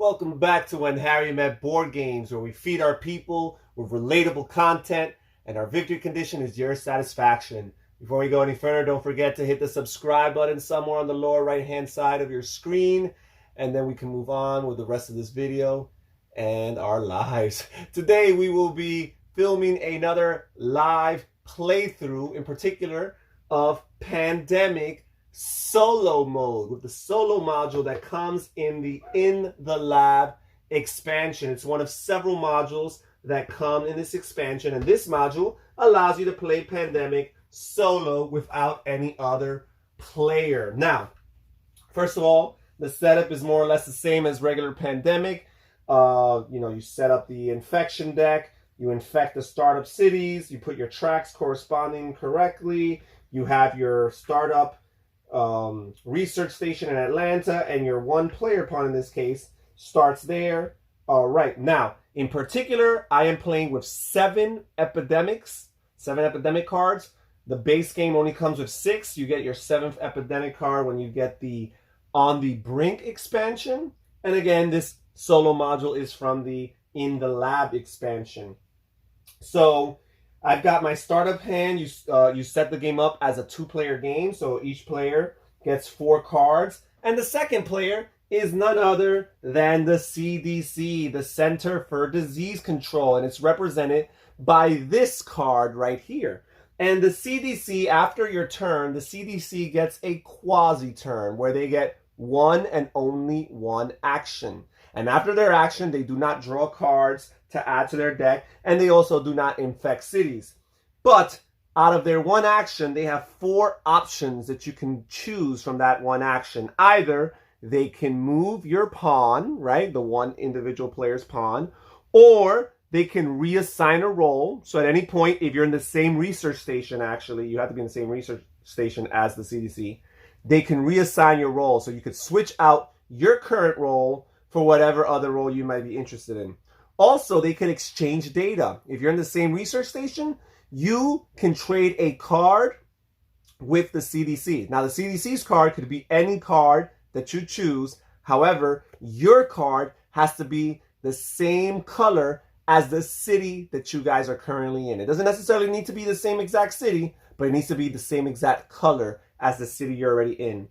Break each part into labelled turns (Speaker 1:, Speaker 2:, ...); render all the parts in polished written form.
Speaker 1: Welcome back to When Harry Met Board Games, where we feed our people with relatable content, and our victory condition is your satisfaction. Before we go any further, don't forget to hit the subscribe button somewhere on the lower right-hand side of your screen, and then we can move on with the rest of this video and our lives. Today, we will be filming another live playthrough, in particular, of Pandemic solo mode, with the solo module that comes in the lab expansion. It's one of several modules that come in this expansion, and this module allows you to play Pandemic solo without any other player. Now, first of all, the setup is more or less the same as regular Pandemic. You set up the infection deck, you infect the startup cities, you put your tracks corresponding correctly, you have your startup research station in Atlanta, and your one player pawn in this case starts there. All right, now in particular, I am playing with 7 epidemic cards. The base game only comes with 6. You get your 7th epidemic card when you get the On the Brink expansion. And again, this solo module is from the In the Lab expansion. So I've got my startup hand. You set the game up as a 2-player game, so each player gets 4 cards. And the second player is none other than the CDC, the Center for Disease Control, and it's represented by this card right here. And the CDC, after your turn, the CDC gets a quasi-turn where they get one and only one action. And after their action, they do not draw cards to add to their deck, and they also do not infect cities. But out of their one action, they have 4 options that you can choose from that one action. Either they can move your pawn, right, the one individual player's pawn, or they can reassign a role. So at any point, if you're in the same research station, actually, you have to be in the same research station as the CDC, they can reassign your role. So you could switch out your current role for whatever other role you might be interested in. Also, they can exchange data. If you're in the same research station, you can trade a card with the CDC. Now, the CDC's card could be any card that you choose. However, your card has to be the same color as the city that you guys are currently in. It doesn't necessarily need to be the same exact city, but it needs to be the same exact color as the city you're already in.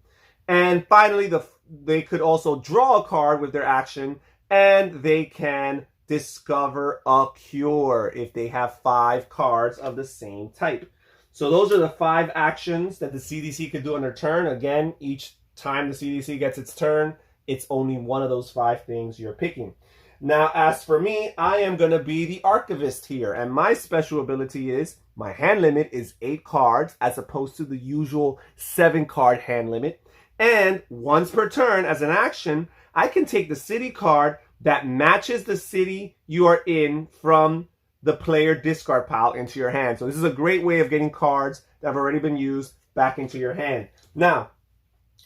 Speaker 1: And finally, they could also draw a card with their action, and they can discover a cure if they have 5 cards of the same type. So those are the 5 actions that the CDC could do on their turn. Again, each time the CDC gets its turn, it's only one of those 5 things you're picking. Now, as for me, I am going to be the archivist here, and my special ability is my hand limit is 8 cards as opposed to the usual 7-card hand limit. And once per turn, as an action, I can take the city card that matches the city you are in from the player discard pile into your hand. So this is a great way of getting cards that have already been used back into your hand. Now,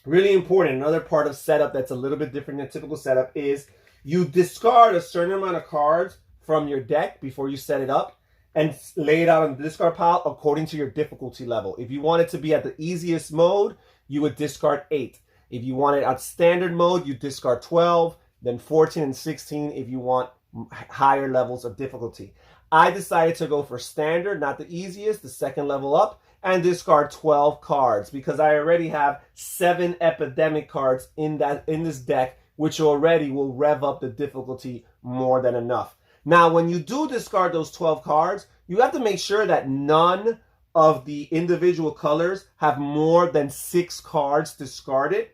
Speaker 1: really important, another part of setup that's a little bit different than typical setup is you discard a certain amount of cards from your deck before you set it up and lay it out on the discard pile according to your difficulty level. If you want it to be at the easiest mode, you would discard 8. If you want it at standard mode, you discard 12, then 14 and 16 if you want higher levels of difficulty. I decided to go for standard, not the easiest, the second level up, and discard 12 cards because I already have 7 epidemic cards in this deck, which already will rev up the difficulty more than enough. Now, when you do discard those 12 cards, you have to make sure that none of the individual colors have more than 6 cards discarded.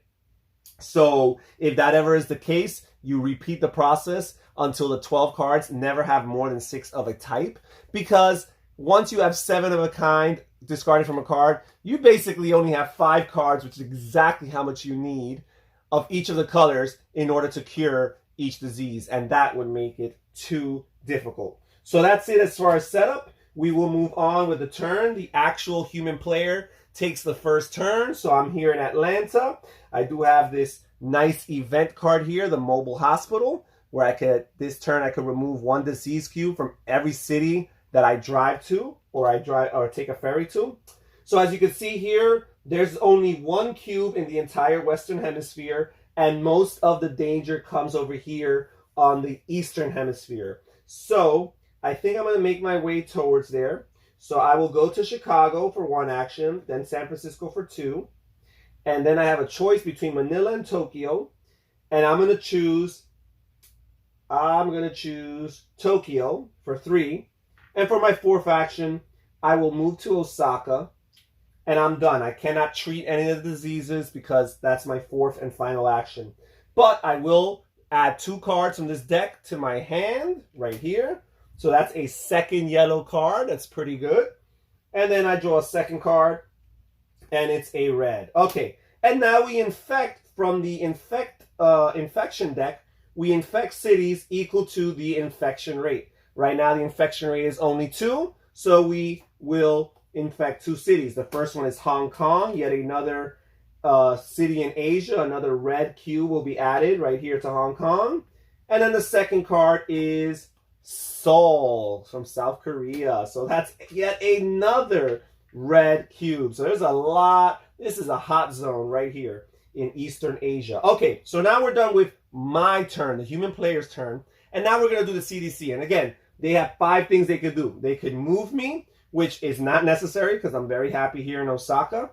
Speaker 1: So if that ever is the case, you repeat the process until the 12 cards never have more than 6 of a type. Because once you have 7 of a kind discarded from a card, you basically only have 5 cards, which is exactly how much you need of each of the colors in order to cure each disease. And that would make it too difficult. So that's it as far as setup. We will move on with the turn. The actual human player takes the first turn. So I'm here in Atlanta. I do have this nice event card here, the mobile hospital, where this turn I could remove 1 disease cube from every city that I drive to or take a ferry to. So as you can see here, there's only 1 cube in the entire Western Hemisphere and most of the danger comes over here on the Eastern Hemisphere. So I think I'm going to make my way towards there. So I will go to Chicago for 1 action, then San Francisco for 2. And then I have a choice between Manila and Tokyo. And I'm going to choose Tokyo for 3. And for my 4th action, I will move to Osaka. And I'm done. I cannot treat any of the diseases because that's my 4th and final action. But I will add 2 cards from this deck to my hand right here. So that's a 2nd yellow card. That's pretty good. And then I draw a 2nd card, and it's a red. Okay, and now we infect from the infection deck. We infect cities equal to the infection rate. Right now, the infection rate is only 2, so we will infect 2 cities. The first one is Hong Kong, yet another city in Asia. Another red cube will be added right here to Hong Kong. And then the 2nd card is Seoul from South Korea. So that's yet another red cube. So there's a lot. This is a hot zone right here in Eastern Asia. Okay, so now we're done with my turn, the human player's turn. And now we're going to do the CDC. And again, they have 5 things they could do. They could move me, which is not necessary because I'm very happy here in Osaka.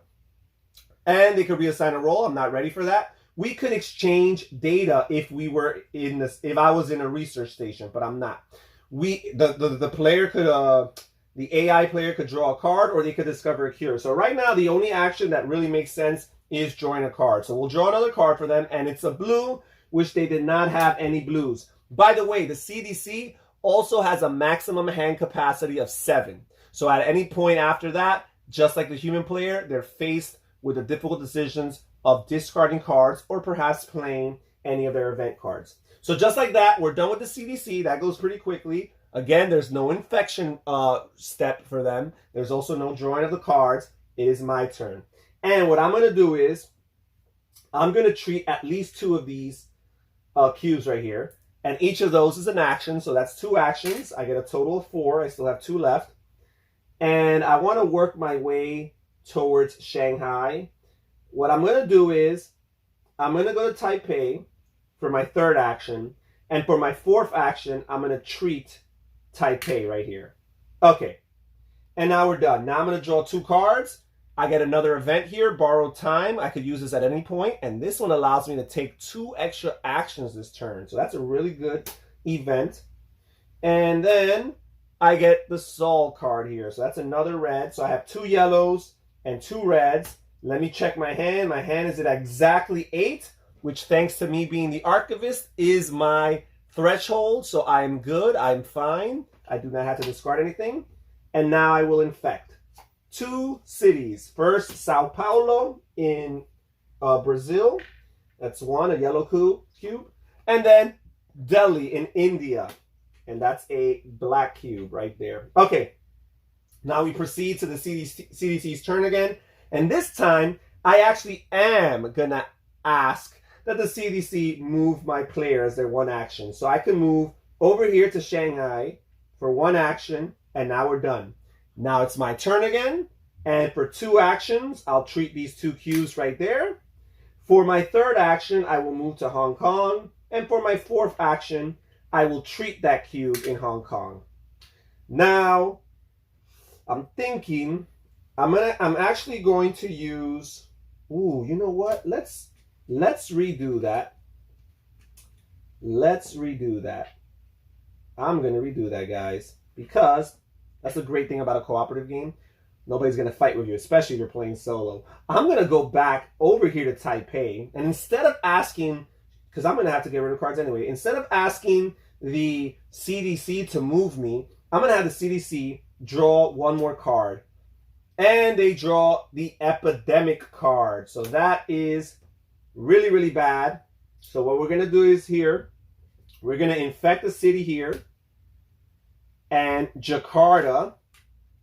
Speaker 1: And they could reassign a role. I'm not ready for that. We could exchange data if we were in this, if I was in a research station, but I'm not. The player could, the AI player could draw a card, or they could discover a cure. So right now, the only action that really makes sense is drawing a card. So we'll draw another card for them, and it's a blue, which they did not have any blues. By the way, the CDC also has a maximum hand capacity of 7. So at any point after that, just like the human player, they're faced with the difficult decisions of discarding cards or perhaps playing any of their event cards. So just like that, we're done with the CDC. That goes pretty quickly. Again, there's no infection step for them. There's also no drawing of the cards. It is my turn. And what I'm going to do is I'm going to treat at least 2 of these cubes right here. And each of those is an action. So that's 2 actions. I get a total of 4. I still have 2 left. And I want to work my way towards Shanghai. What I'm going to do is I'm going to go to Taipei for my 3rd action. And for my 4th action, I'm going to treat Taipei right here. Okay. And now we're done. Now I'm going to draw 2 cards. I get another event here, borrowed time. I could use this at any point. And this one allows me to take 2 extra actions this turn. So that's a really good event. And then I get the Seoul card here. So that's another red. So I have 2 yellows and 2 reds. Let me check my hand. My hand is at exactly 8, which thanks to me being the archivist is my threshold. So I'm good. I'm fine. I do not have to discard anything. And now I will infect 2 cities. First, Sao Paulo in Brazil. That's 1, a yellow cube. And then Delhi in India. And that's a black cube right there. Okay. Now we proceed to the CDC's turn again. And this time, I actually am going to ask that the CDC move my player as their 1 action. So I can move over here to Shanghai for 1 action, and now we're done. Now it's my turn again. And for 2 actions, I'll treat these 2 cubes right there. For my 3rd action, I will move to Hong Kong. And for my 4th action, I will treat that cube in Hong Kong. Now, I'm thinking I'm actually going to use, you know what? Let's redo that. Let's redo that. I'm going to redo that, guys, because that's a great thing about a cooperative game. Nobody's going to fight with you, especially if you're playing solo. I'm going to go back over here to Taipei, and instead of asking, because I'm going to have to get rid of cards anyway, instead of asking the CDC to move me, I'm going to have the CDC draw 1 more card. And they draw the epidemic card. So that is really, really bad. So what we're going to do is here, we're going to infect the city here. And Jakarta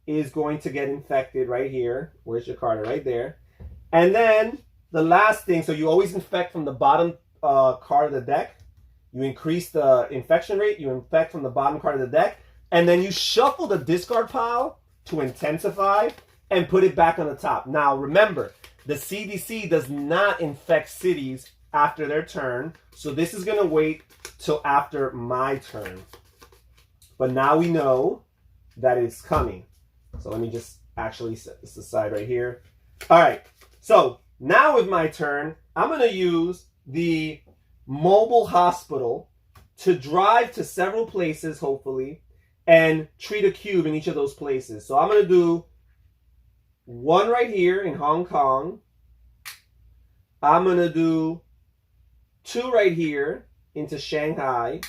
Speaker 1: is going to get infected right here. Where's Jakarta? Right there. And then the last thing, so you always infect from the bottom card of the deck. You increase the infection rate. You infect from the bottom card of the deck. And then you shuffle the discard pile to intensify and put it back on the top. Now, remember, the CDC does not infect cities after their turn. So this is going to wait till after my turn. But now we know that it's coming. So let me just actually set this aside right here. All right. So now with my turn, I'm going to use the mobile hospital to drive to several places, hopefully, and treat a cube in each of those places. So I'm going to do one right here in Hong Kong. I'm going to do two right here into Shanghai,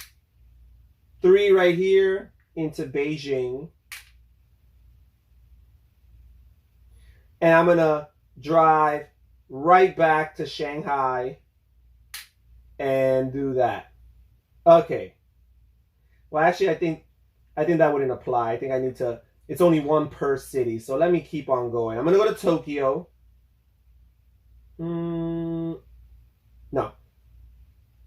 Speaker 1: three right here into Beijing, and I'm going to drive right back to Shanghai and do that. Okay. Well, actually, I think that wouldn't apply. I think I need to, it's only one per city. So let me keep on going. I'm going to go to Tokyo. No.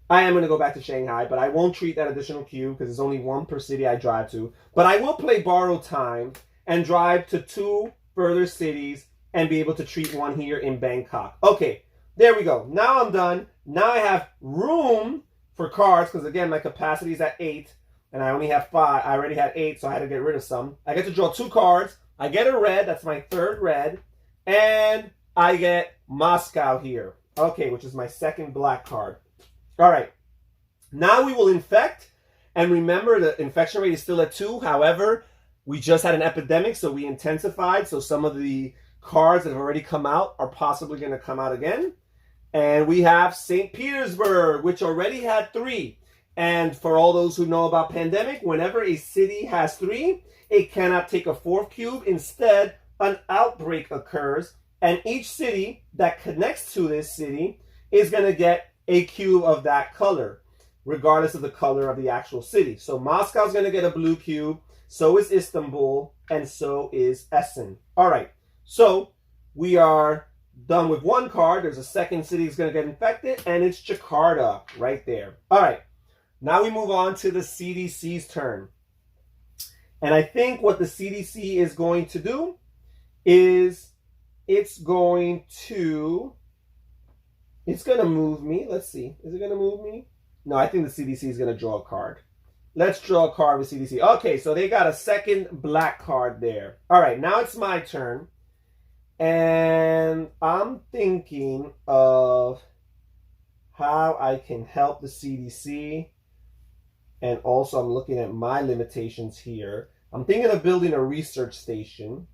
Speaker 1: I am going to go back to Shanghai, but I won't treat that additional cube because there's only one per city I drive to. But I will play borrowed time and drive to two further cities and be able to treat one here in Bangkok. Okay, there we go. Now I'm done. Now I have room for cards because, again, my capacity is at 8 and I only have 5. I already had 8, so I had to get rid of some. I get to draw 2 cards. I get a red. That's my third red. And I get Moscow here. Okay, which is my second black card. All right. Now we will infect. And remember, the infection rate is still at 2. However, we just had an epidemic, so we intensified. So some of the cards that have already come out are possibly going to come out again. And we have St. Petersburg, which already had 3. And for all those who know about pandemic, whenever a city has 3, it cannot take a 4th cube. Instead, an outbreak occurs. And each city that connects to this city is going to get a cube of that color, regardless of the color of the actual city. So Moscow's going to get a blue cube. So is Istanbul. And so is Essen. All right. So we are done with one card. There's a second city that's going to get infected, and it's Jakarta right there. All right. Now we move on to the CDC's turn. And I think what the CDC is going to do is it's going to move me. Let's see. Is it going to move me? No, I think the CDC is going to draw a card. Let's draw a card with CDC. Okay, so they got a second black card there. All right, now it's my turn. And I'm thinking of how I can help the CDC. And also I'm looking at my limitations here. I'm thinking of building a research station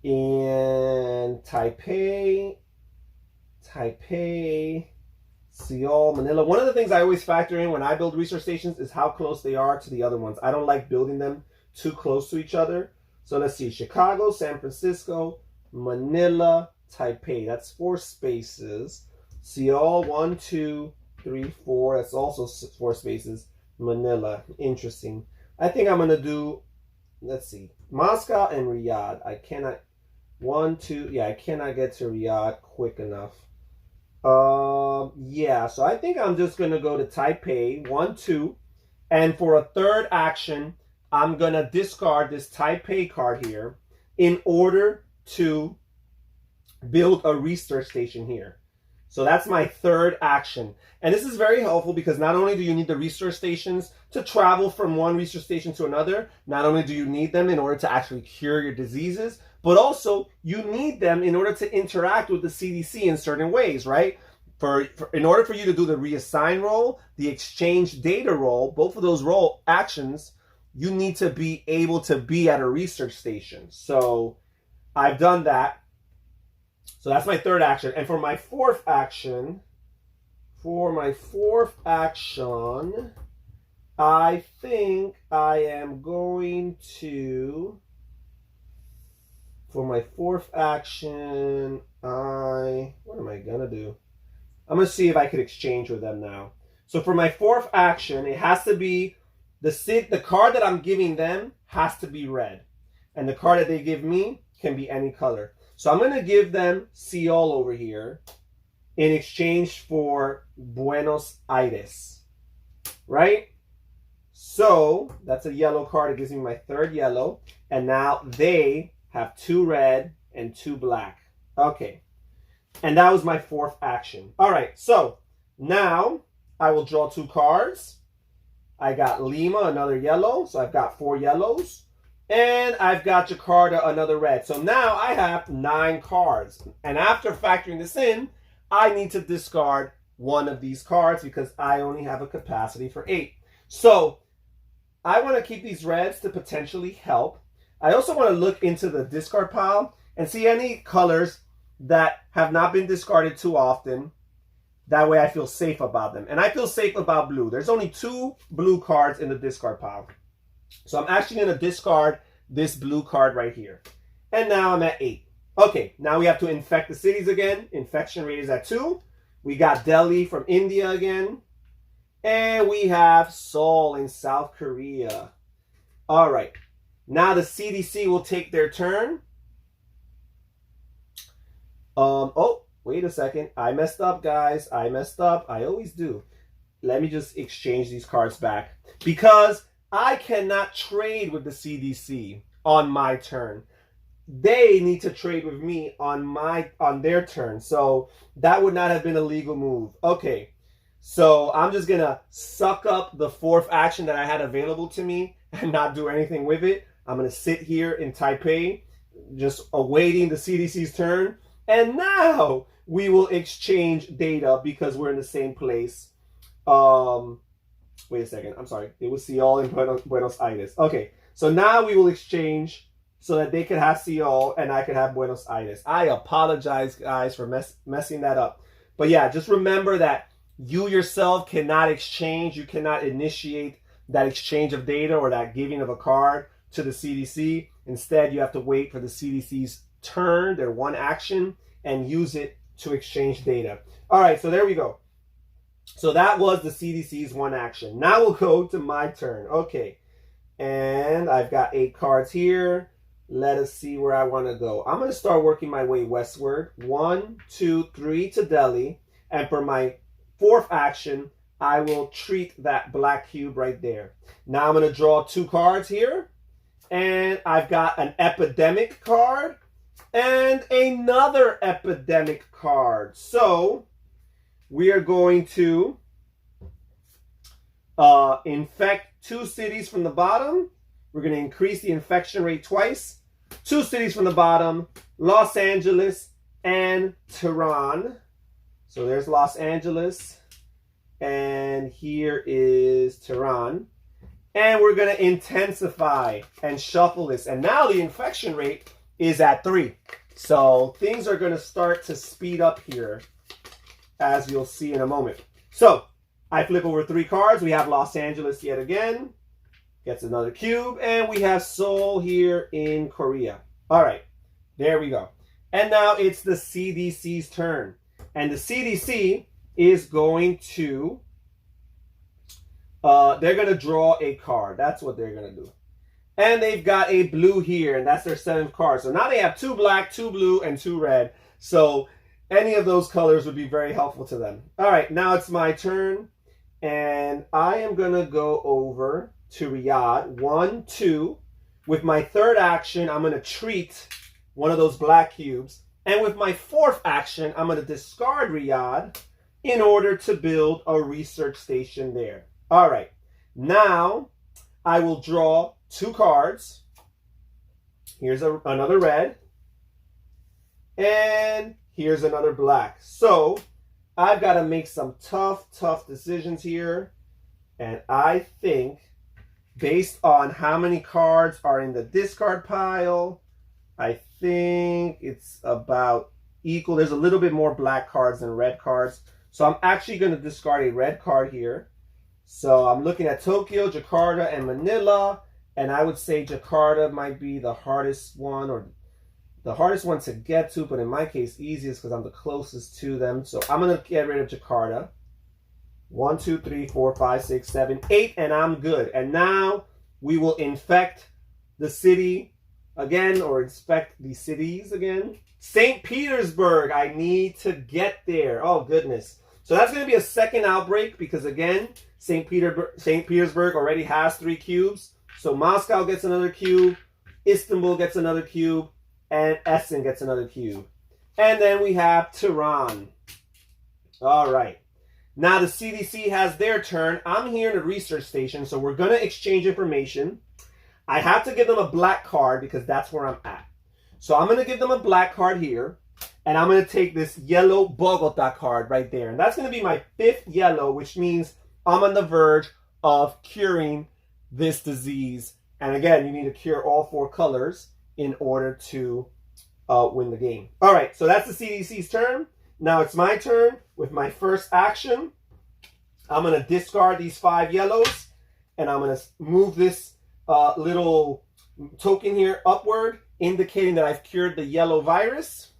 Speaker 1: in Taipei, Seoul, Manila. One of the things I always factor in when I build research stations is how close they are to the other ones. I don't like building them too close to each other. So let's see, Chicago, San Francisco, Manila, Taipei. That's 4 spaces. Seoul, 1, 2, 3, 4. That's also 4 spaces. Manila. Interesting. I think I'm going to do, let's see, Moscow and Riyadh. I cannot, 1, 2, yeah, I cannot get to Riyadh quick enough. Yeah, so I think I'm just going to go to Taipei, 1, 2. And for a third action, I'm going to discard this Taipei card here in order to build a research station here. So that's my third action. And this is very helpful because not only do you need the research stations to travel from one research station to another, not only do you need them in order to actually cure your diseases, but also you need them in order to interact with the CDC in certain ways, right? In order for you to do the reassign role, the exchange data role, both of those role actions, you need to be able to be at a research station. So I've done that. So that's my third action. And for my fourth action, I think I am going to, for my fourth action, what am I going to do? I'm going to see if I could exchange with them now. So for my fourth action, it has to be, the card that I'm giving them has to be red. And the card that they give me can be any color. So I'm going to give them Seoul over here in exchange for Buenos Aires, right? So that's a yellow card. It gives me my third yellow. And now they have 2 red and 2 black. Okay. And that was my fourth action. All right, so now I will draw 2 cards. I got Lima, another yellow, so I've got 4 yellows. And I've got Jakarta, another red. So now I have 9 cards. And after factoring this in, I need to discard one of these cards because I only have a capacity for 8. So I want to keep these reds to potentially help. I also want to look into the discard pile and see any colors that have not been discarded too often. That way I feel safe about them. And I feel safe about blue. There's only 2 blue cards in the discard pile. So I'm actually going to discard this blue card right here. And now I'm at 8. Okay, now we have to infect the cities again. Infection rate is at 2. We got Delhi from India again. And we have Seoul in South Korea. All right. Now the CDC will take their turn. Oh, wait a second. I messed up, guys. I messed up. I always do. Let me just exchange these cards back. Because I cannot trade with the CDC on my turn. They need to trade with me on their turn. So that would not have been a legal move. Okay. So I'm just going to suck up the 4th action that I had available to me and not do anything with it. I'm going to sit here in Taipei, just awaiting the CDC's turn. And now we will exchange data because we're in the same place. Wait a second. I'm sorry. It was Seoul in Buenos Aires. Okay. So now we will exchange so that they could have Seoul and I could have Buenos Aires. I apologize, guys, for messing that up. But yeah, just remember that you yourself cannot exchange. You cannot initiate that exchange of data or that giving of a card to the CDC. Instead, you have to wait for the CDC's turn, their one action, and use it to exchange data. All right, so there we go. So that was the CDC's one action. Now we'll go to my turn. Okay, and I've got 8 cards here. Let us see where I want to go. I'm going to start working my way westward. 1, 2, 3 to Delhi. And for my 4th action, I will treat that black cube right there. Now I'm going to draw 2 cards here. And I've got an epidemic card and another epidemic card. So we are going to infect 2 cities from the bottom. We're going to increase the infection rate twice. 2 cities from the bottom, Los Angeles and Tehran. So there's Los Angeles. And here is Tehran. And we're going to intensify and shuffle this. And now the infection rate is at 3. So things are going to start to speed up here, as you'll see in a moment. So I flip over 3 cards. We have Los Angeles yet again. Gets another cube. And we have Seoul here in Korea. All right. There we go. And now it's the CDC's turn. And the CDC is going to... they're going to draw a card. That's what they're going to do. And they've got a blue here, and that's their 7th card. So now they have 2 black, 2 blue, and 2 red. So any of those colors would be very helpful to them. All right, now it's my turn. And I am going to go over to Riyadh. 1, 2. With my 3rd action, I'm going to treat one of those black cubes. And with my 4th action, I'm going to discard Riyadh in order to build a research station there. All right, now I will draw 2 cards. Here's another red. And here's another black. So I've got to make some tough decisions here. And I think based on how many cards are in the discard pile, I think it's about equal. There's a little bit more black cards than red cards. So I'm actually going to discard a red card here. So I'm looking at Tokyo, Jakarta, and Manila. And I would say Jakarta might be the hardest one or the hardest one to get to. But in my case, easiest because I'm the closest to them. So I'm going to get rid of Jakarta. 1, 2, 3, 4, 5, 6, 7, 8. And I'm good. And now we will infect the city again or inspect the cities again. St. Petersburg. I need to get there. Oh, goodness. So that's going to be a 2nd outbreak because, again, St. Petersburg already has 3 cubes. So Moscow gets another cube, Istanbul gets another cube, and Essen gets another cube. And then we have Tehran. All right. Now the CDC has their turn. I'm here in a research station, so we're going to exchange information. I have to give them a black card because that's where I'm at. So I'm going to give them a black card here, and I'm going to take this yellow Bogota card right there. And that's going to be my 5th yellow, which means I'm on the verge of curing this disease. And again, you need to cure all 4 colors in order to win the game. All right, so that's the CDC's turn. Now it's my turn. With my first action, I'm going to discard these 5 yellows, and I'm going to move this little token here upward, indicating that I've cured the yellow virus.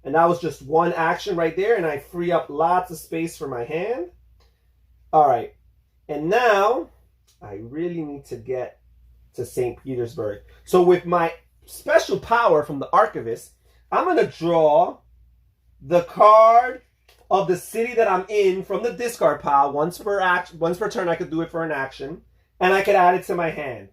Speaker 1: And that was just one action right there, and I free up lots of space for my hand. All right, and now I really need to get to St. Petersburg. So with my special power from the archivist, I'm going to draw the card of the city that I'm in from the discard pile. Once per turn, I could do it for an action, and I could add it to my hand.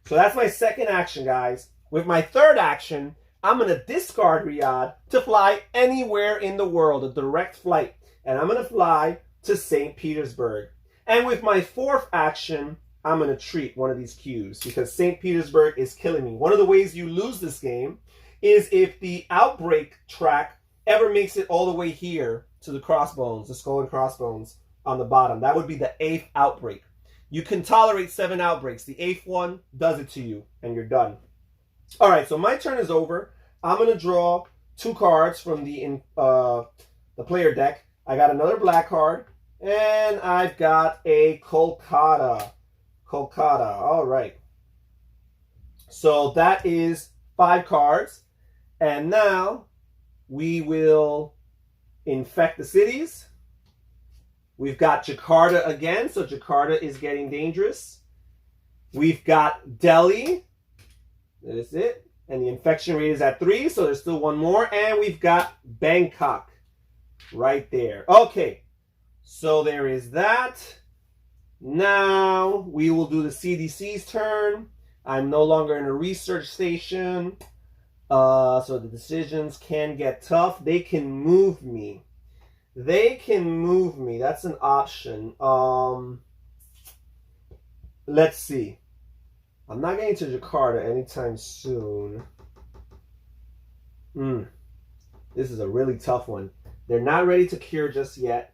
Speaker 1: So that's my second action, guys. With my third action, I'm going to discard Riyadh to fly anywhere in the world, a direct flight, and I'm going to fly to St. Petersburg. And with my fourth action, I'm going to treat one of these cubes because St. Petersburg is killing me. One of the ways you lose this game is if the outbreak track ever makes it all the way here to the crossbones, the skull and crossbones on the bottom. That would be the 8th outbreak. You can tolerate 7 outbreaks. The 8th one does it to you, and you're done. All right, so my turn is over. I'm going to draw 2 cards from the player deck. I got another black card, and I've got a Kolkata. Kolkata, all right. So that is 5 cards. And now we will infect the cities. We've got Jakarta again, so Jakarta is getting dangerous. We've got Delhi. That is it. And the infection rate is at 3, so there's still one more. And we've got Bangkok right there. Okay, so there is that. Now we will do the CDC's turn. I'm no longer in a research station. So the decisions can get tough. They can move me. They can move me. That's an option. Let's see. I'm not getting to Jakarta anytime soon. This is a really tough one. They're not ready to cure just yet.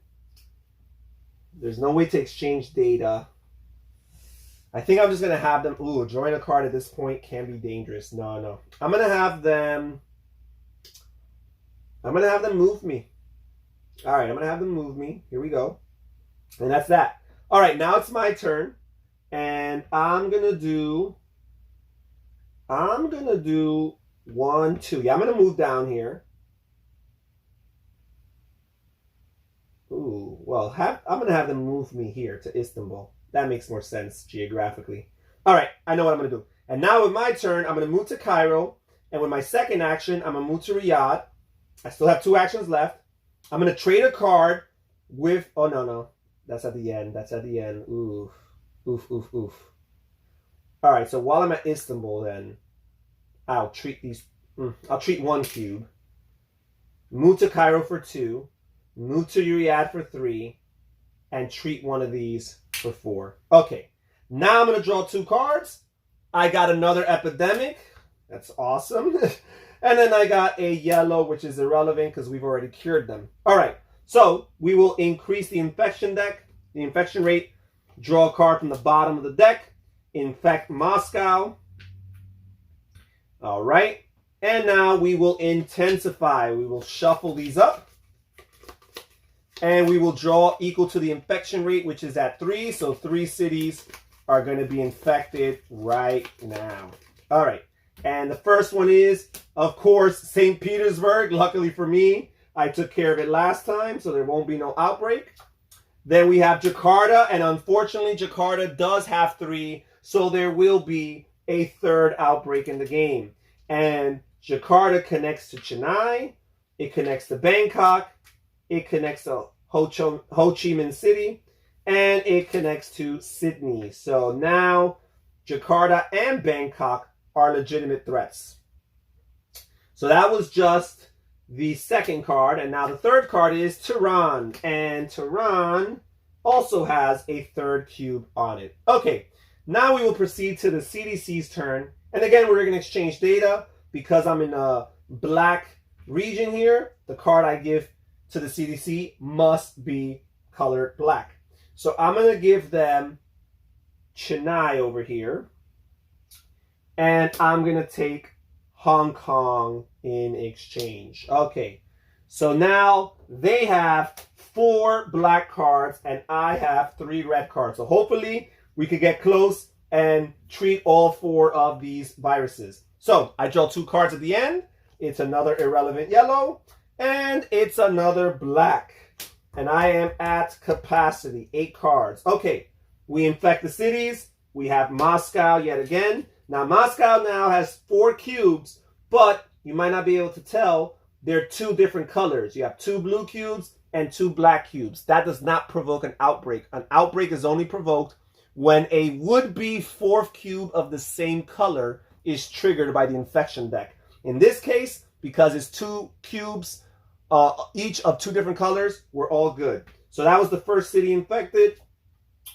Speaker 1: There's no way to exchange data. I think I'm just going to have them... Ooh, drawing a card at this point can be dangerous. No. I'm going to have them move me. All right, I'm going to have them move me. Here we go. And that's that. All right, now it's my turn. And I'm going to do 1, 2. Yeah, I'm going to move down here. Ooh, well, I'm going to have them move me here to Istanbul. That makes more sense geographically. All right, I know what I'm going to do. And now with my turn, I'm going to move to Cairo. And with my second action, I'm going to move to Riyadh. I still have 2 actions left. I'm going to trade a card with... Oh, no. That's at the end. Oof. Oof. All right, so while I'm at Istanbul, then, I'll treat 1 cube. Move to Cairo for 2. Move to Riyadh for 3. And treat one of these for 4. Okay, now I'm going to draw 2 cards. I got another epidemic. That's awesome. And then I got a yellow, which is irrelevant because we've already cured them. All right, so we will increase the infection rate, draw a card from the bottom of the deck, infect Moscow. All right, and now we will intensify. We will shuffle these up. And we will draw equal to the infection rate, which is at 3. So 3 cities are going to be infected right now. All right. And the first one is, of course, St. Petersburg. Luckily for me, I took care of it last time, so there won't be no outbreak. Then we have Jakarta. And unfortunately, Jakarta does have 3. So there will be a 3rd outbreak in the game. And Jakarta connects to Chennai. It connects to Bangkok. It connects to Ho Chi Minh City, and it connects to Sydney. So now Jakarta and Bangkok are legitimate threats. So that was just the second card. And now the third card is Tehran. And Tehran also has a third cube on it. Okay, now we will proceed to the CDC's turn. And again, we're going to exchange data because I'm in a black region here. The card I give to the CDC must be colored black. So I'm going to give them Chennai over here. And I'm going to take Hong Kong in exchange. Okay, so now they have 4 black cards and I have 3 red cards. So hopefully we could get close and treat all 4 of these viruses. So I draw 2 cards at the end. It's another irrelevant yellow and it's another black. And I am at capacity, 8 cards. Okay, we infect the cities. We have Moscow yet again. Now Moscow now has 4 cubes, but you might not be able to tell they're 2 different colors. You have 2 blue cubes and 2 black cubes. That does not provoke an outbreak. An outbreak is only provoked when a would-be 4th cube of the same color is triggered by the infection deck. In this case, because it's 2 cubes, each of 2 different colors, we're all good. So that was the first city infected.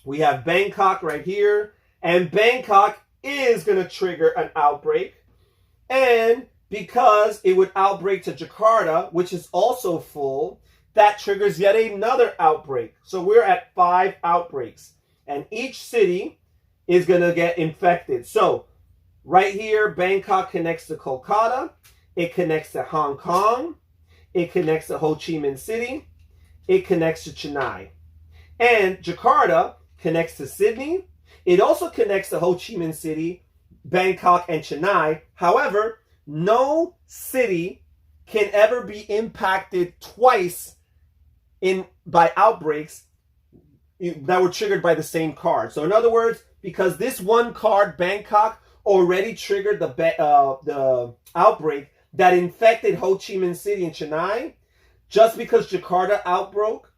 Speaker 1: We have Bangkok right here, and Bangkok is going to trigger an outbreak. And because it would outbreak to Jakarta, which is also full, that triggers yet another outbreak. So we're at 5 outbreaks. And each city is going to get infected. So right here, Bangkok connects to Kolkata. It connects to Hong Kong. It connects to Ho Chi Minh City. It connects to Chennai. And Jakarta connects to Sydney. It also connects to Ho Chi Minh City, Bangkok, and Chennai. However, no city can ever be impacted twice by outbreaks that were triggered by the same card. So in other words, because this one card, Bangkok, already triggered the outbreak that infected Ho Chi Minh City and Chennai, just because Jakarta outbroke,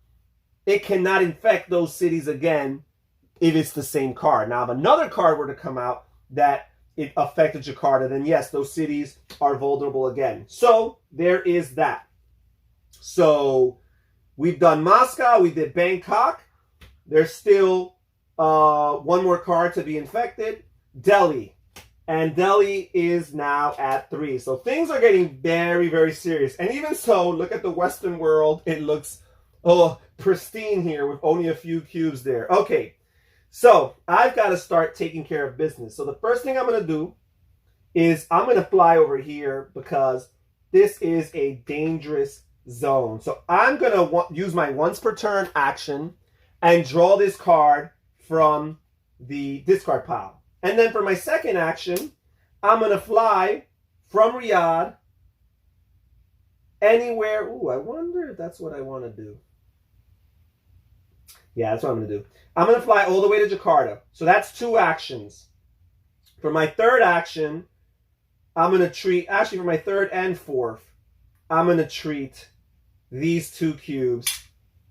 Speaker 1: it cannot infect those cities again if it's the same card. Now, if another card were to come out that it affected Jakarta, then yes, those cities are vulnerable again. So there is that. So we've done Moscow, we did Bangkok. There's still one more card to be infected, Delhi. And Delhi is now at 3. So things are getting very, very serious. And even so, look at the Western world. It looks pristine here with only a few cubes there. Okay, so I've got to start taking care of business. So the first thing I'm going to do is I'm going to fly over here because this is a dangerous zone. So I'm going to use my once per turn action and draw this card from the discard pile. And then for my second action, I'm going to fly from Riyadh anywhere. Ooh, I wonder if that's what I want to do. Yeah, that's what I'm going to do. I'm going to fly all the way to Jakarta. So that's 2 actions. For my third action, I'm going to treat, actually for my third and fourth, I'm going to treat these 2 cubes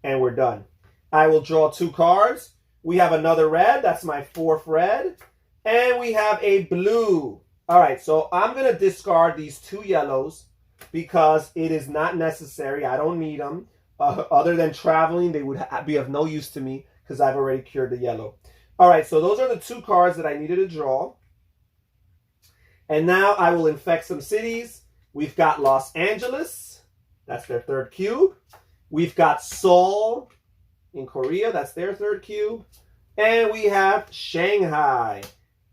Speaker 1: and we're done. I will draw 2 cards. We have another red. That's my 4th red. And we have a blue. All right, so I'm going to discard these 2 yellows because it is not necessary. I don't need them. Other than traveling, they would be of no use to me because I've already cured the yellow. All right, so those are the 2 cards that I needed to draw. And now I will infect some cities. We've got Los Angeles. That's their 3rd cube. We've got Seoul in Korea. That's their 3rd cube. And we have Shanghai,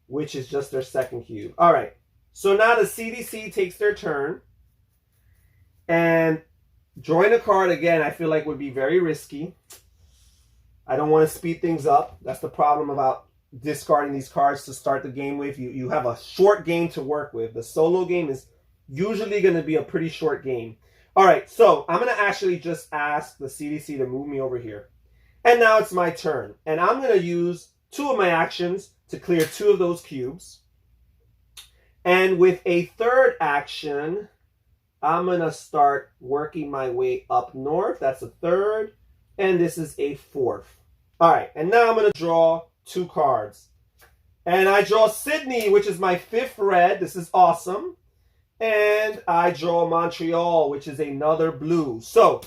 Speaker 1: which is just their 2nd cube. All right, so now the CDC takes their turn. And drawing a card, again, I feel like would be very risky. I don't want to speed things up. That's the problem about discarding these cards to start the game with. You have a short game to work with. The solo game is usually going to be a pretty short game. All right, so I'm going to actually just ask the CDC to move me over here. And now it's my turn. And I'm going to use 2 of my actions to clear 2 of those cubes. And with a third action, I'm going to start working my way up north. That's a 3rd. And this is a 4th. All right, and now I'm going to draw 2 cards. And I draw Sydney, which is my 5th red. This is awesome. And I draw Montreal, which is another blue. So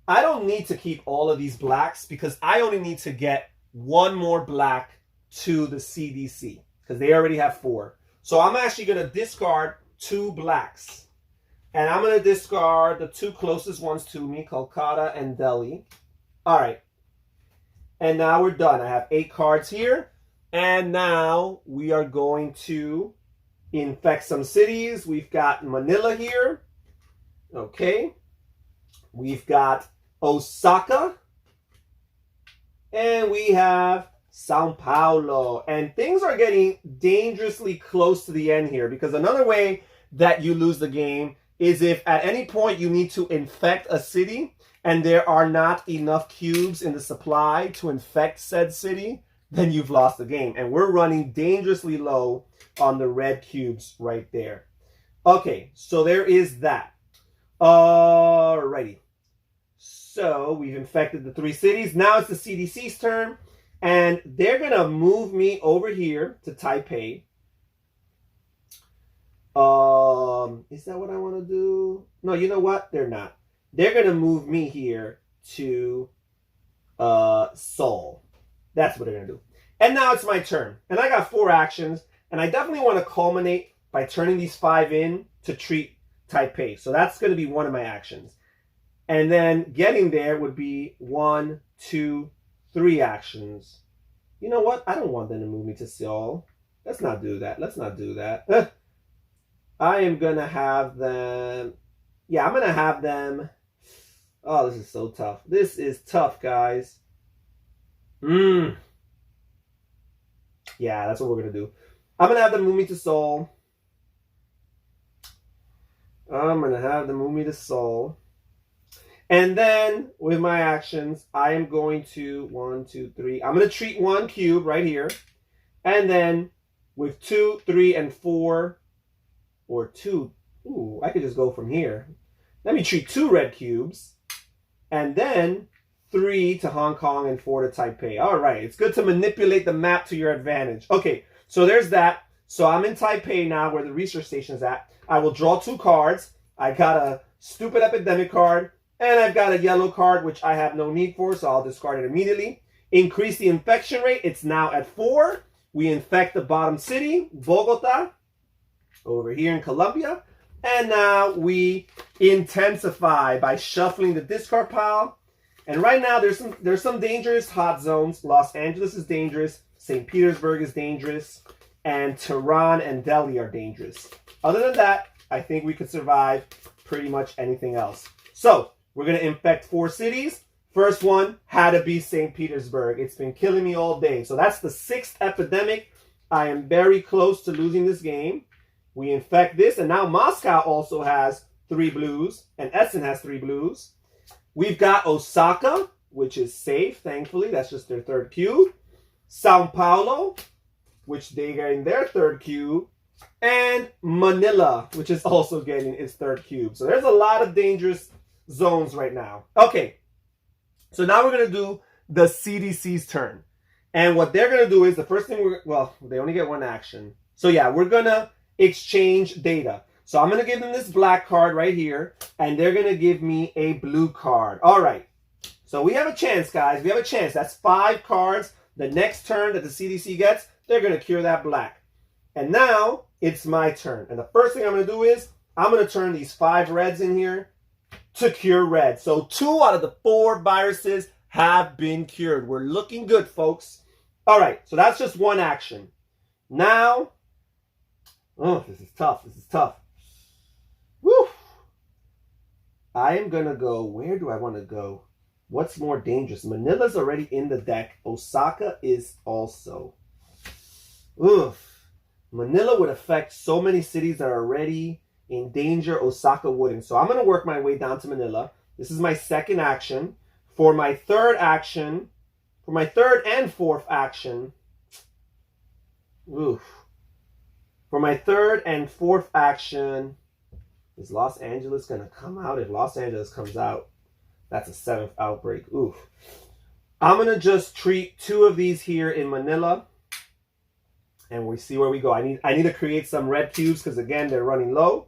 Speaker 1: I don't need to keep all of these blacks because I only need to get one more black to the CDC because they already have 4. So I'm actually going to discard 2 blacks. And I'm going to discard the 2 closest ones to me, Kolkata and Delhi. All right. And now we're done. I have 8 cards here. And now we are going to infect some cities. We've got Manila here. Okay. We've got Osaka. And we have Sao Paulo. And things are getting dangerously close to the end here because another way that you lose the game is if at any point you need to infect a city and there are not enough cubes in the supply to infect said city, then you've lost the game. And we're running dangerously low on the red cubes right there. Okay, so there is that. Alrighty. So we've infected the 3 cities. Now it's the CDC's turn. And they're going to move me over here to Taipei. Is that what I want to do? No, you know what? They're not. They're going to move me here to Seoul. That's what they're going to do. And now it's my turn. And I got 4 actions. And I definitely want to culminate by turning these 5 in to treat Taipei. So that's going to be one of my actions. And then getting there would be 1, 2, 3 actions. You know what? I don't want them to move me to Seoul. Let's not do that. Let's not do that. I am going to have them... Yeah, I'm going to have them... Oh, this is so tough. This is tough, guys. Yeah, that's what we're going to do. I'm going to have them move me to Seoul. I'm going to have them move me to Seoul. And then, with my actions, I am going to... 1, 2, 3... I'm going to treat 1 cube right here. And then, with 2, 3, and 4... Or 2... Ooh, I could just go from here. Let me treat 2 red cubes. And then 3 to Hong Kong and 4 to Taipei. All right, it's good to manipulate the map to your advantage. Okay, so there's that. So I'm in Taipei now where the research station is at. I will draw 2 cards. I got a stupid epidemic card. And I've got a yellow card, which I have no need for, so I'll discard it immediately. Increase the infection rate. It's now at 4. We infect the bottom city, Bogota, over here in Colombia. And now we intensify by shuffling the discard pile. And right now there's some dangerous hot zones. Los Angeles is dangerous. St. Petersburg is dangerous. And Tehran and Delhi are dangerous. Other than that, I think we could survive pretty much anything else. So we're going to infect 4 cities. First one had to be St. Petersburg. It's been killing me all day. So that's the 6th epidemic. I am very close to losing this game. We infect this, and now Moscow also has 3 blues, and Essen has 3 blues. We've got Osaka, which is safe, thankfully. That's just their 3rd cube. Sao Paulo, which they're getting their 3rd cube. And Manila, which is also getting its 3rd cube. So there's a lot of dangerous zones right now. Okay, so now we're going to do the CDC's turn. And what they're going to do is the first thing they only get 1 action. So yeah, we're going to exchange data. So I'm going to give them this black card right here, and they're going to give me a blue card. All right. So we have a chance, guys. We have a chance. That's 5 cards. The next turn that the CDC gets, they're going to cure that black. And now it's my turn. And the first thing I'm going to do is I'm going to turn these 5 reds in here to cure red. So 2 out of the 4 viruses have been cured. We're looking good, folks. All right. So that's just 1 action. Now... Oh, this is tough. This is tough. Woo! I am going to go... Where do I want to go? What's more dangerous? Manila's already in the deck. Osaka is also. Oof. Manila would affect so many cities that are already in danger. Osaka wouldn't. So I'm going to work my way down to Manila. This is my 2nd action. For my 3rd action... For my 3rd and 4th action... Oof. For my 3rd and 4th action, is Los Angeles going to come out? If Los Angeles comes out, that's a 7th outbreak. Oof. I'm going to just treat 2 of these here in Manila, and we see where we go. I need to create some red cubes because, again, they're running low.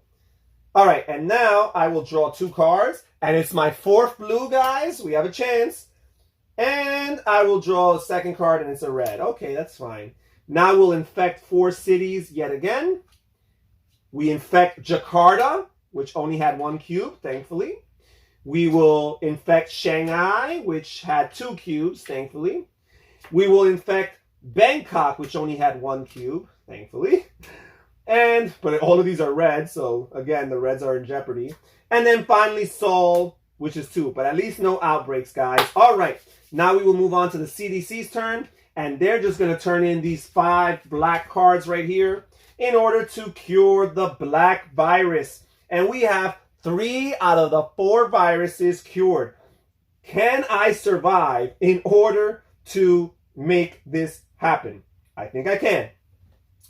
Speaker 1: All right, and now I will draw 2 cards, and it's my 4th blue, guys. We have a chance. And I will draw a 2nd card, and it's a red. Okay, that's fine. Now we'll infect 4 cities yet again. We infect Jakarta, which only had 1 cube, thankfully. We will infect Shanghai, which had 2 cubes, thankfully. We will infect Bangkok, which only had 1 cube, thankfully. But all of these are red, so again, the reds are in jeopardy. And then finally Seoul, which is 2, but at least no outbreaks, guys. All right, now we will move on to the CDC's turn, and they're just going to turn in these 5 black cards right here in order to cure the black virus. And we have 3 out of the 4 viruses cured. Can I survive in order to make this happen? I think I can.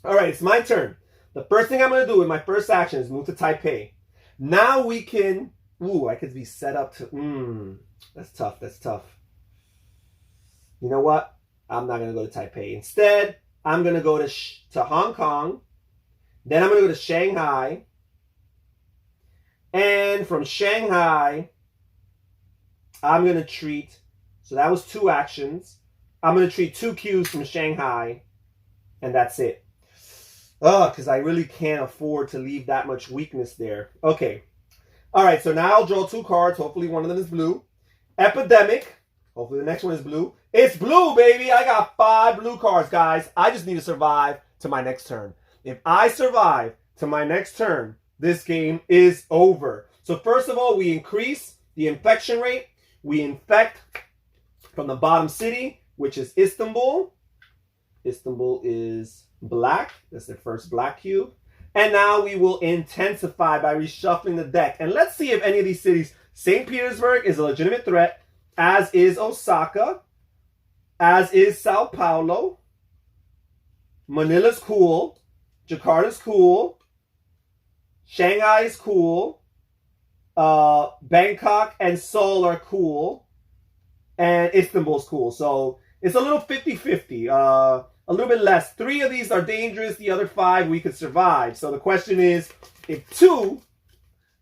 Speaker 1: All right, it's my turn. The first thing I'm going to do with my first action is move to Taipei. Now we can... Ooh, I could be set up to... That's tough. That's tough. You know what? I'm not going to go to Taipei. Instead, I'm going to go to Hong Kong. Then I'm going to go to Shanghai. And from Shanghai, I'm going to treat... So that was 2 actions. I'm going to treat 2 cubes from Shanghai. And that's it. Because I really can't afford to leave that much weakness there. Okay. All right, so now I'll draw 2 cards. Hopefully one of them is blue. Epidemic. Hopefully the next one is blue. It's blue, baby. I got 5 blue cards, guys. I just need to survive to my next turn. If I survive to my next turn, this game is over. So first of all, we increase the infection rate. We infect from the bottom city, which is Istanbul. Istanbul is black. That's the first black cube. And now we will intensify by reshuffling the deck. And let's see if any of these cities... St. Petersburg is a legitimate threat, as is Osaka, as is Sao Paulo. Manila's cool. Jakarta's cool. Shanghai is cool. Bangkok and Seoul are cool. And Istanbul's cool. So it's a little 50-50. A little bit less. 3 of these are dangerous. The other 5 we could survive. So the question is, if 2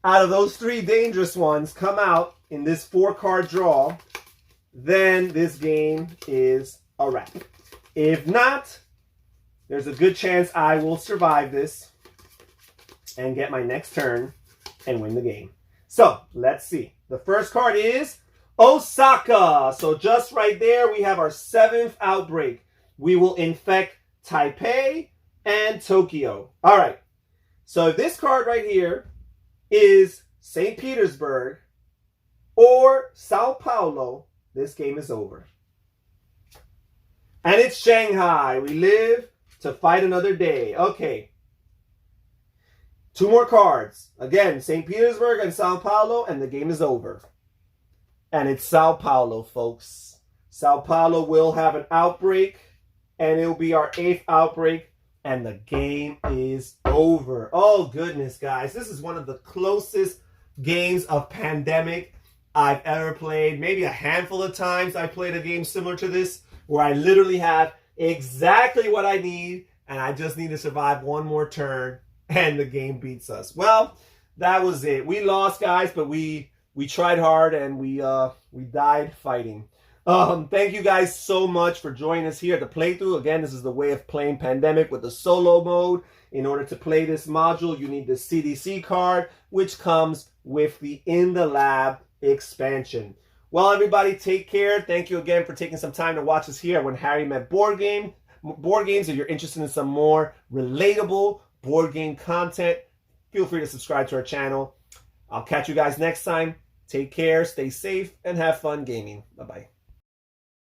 Speaker 1: out of those 3 dangerous ones come out in this 4-card draw, then this game is a wrap. If not, there's a good chance I will survive this and get my next turn and win the game. So let's see. The first card is Osaka. So just right there, we have our 7th outbreak. We will infect Taipei and Tokyo. All right. So if this card right here is St. Petersburg or Sao Paulo, this game is over. And it's Shanghai. We live to fight another day. Okay. 2 more cards. Again, St. Petersburg and Sao Paulo, and the game is over. And it's Sao Paulo, folks. Sao Paulo will have an outbreak, and it'll be our 8th outbreak, and the game is over. Oh, goodness, guys. This is one of the closest games of pandemic I've ever played. Maybe a handful of times I played a game similar to this, where I literally have exactly what I need, and I just need to survive 1 more turn, and the game beats us. Well, that was it. We lost, guys, but we tried hard, and we died fighting. Thank you guys so much for joining us here at the playthrough. Again, this is the way of playing Pandemic with the solo mode. In order to play this module, you need the CDC card, which comes with the In the Lab expansion. Well, everybody, take care. Thank you again for taking some time to watch us here at When Harry Met Board Games. If you're interested in some more relatable board game content, feel free to subscribe to our channel. I'll catch you guys next time. Take care, stay safe, and have fun gaming. Bye-bye.